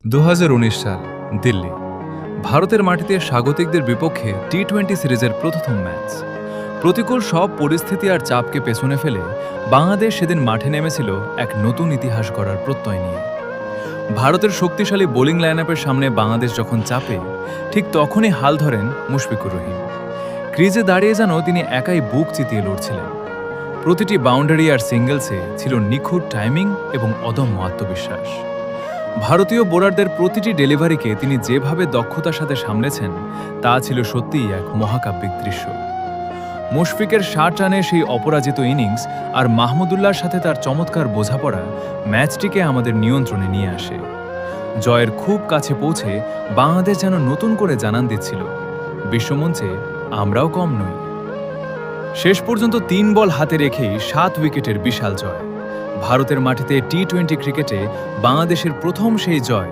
2019 সাল, দিল্লি। ভারতের মাটিতে স্বাগতিকদের বিপক্ষে টি-20 সিরিজের প্রথম ম্যাচ। প্রতিকূল সব পরিস্থিতি আর চাপকে পেছনে ফেলে বাংলাদেশ সেদিন মাঠে নেমেছিল এক নতুন ইতিহাস গড়ার প্রত্যয় নিয়ে। ভারতের শক্তিশালী বোলিং লাইনআপের সামনে বাংলাদেশ যখন চাপে, ঠিক তখনই হাল ধরেন মুশফিকুর রহিম। ক্রিজে দাঁড়িয়ে যেন তিনি একাই বুক চিতিয়ে লড়ছিলেন। প্রতিটি বাউন্ডারি আর সিঙ্গেলসে ছিল নিখুঁত টাইমিং এবং অদম্য আত্মবিশ্বাস। ভারতীয় বোলারদের প্রতিটি ডেলিভারিকে তিনি যেভাবে দক্ষতার সাথে সামলেছেন, তা ছিল সত্যিই এক মহাকাব্যিক দৃশ্য। মুশফিকের ৬০ রানে সেই অপরাজিত ইনিংস আর মাহমুদুল্লাহর সাথে তার চমৎকার বোঝাপড়া ম্যাচটিকে আমাদের নিয়ন্ত্রণে নিয়ে আসে। জয়ের খুব কাছে পৌঁছে বাংলাদেশ যেন নতুন করে জানান দিচ্ছিল, বিশ্বমঞ্চে আমরাও কম নই। শেষ পর্যন্ত ৩ বল হাতে রেখেই ৭ উইকেটের বিশাল জয়। ভারতের মাটিতে টি-20 ক্রিকেটে বাংলাদেশের প্রথম সেই জয়,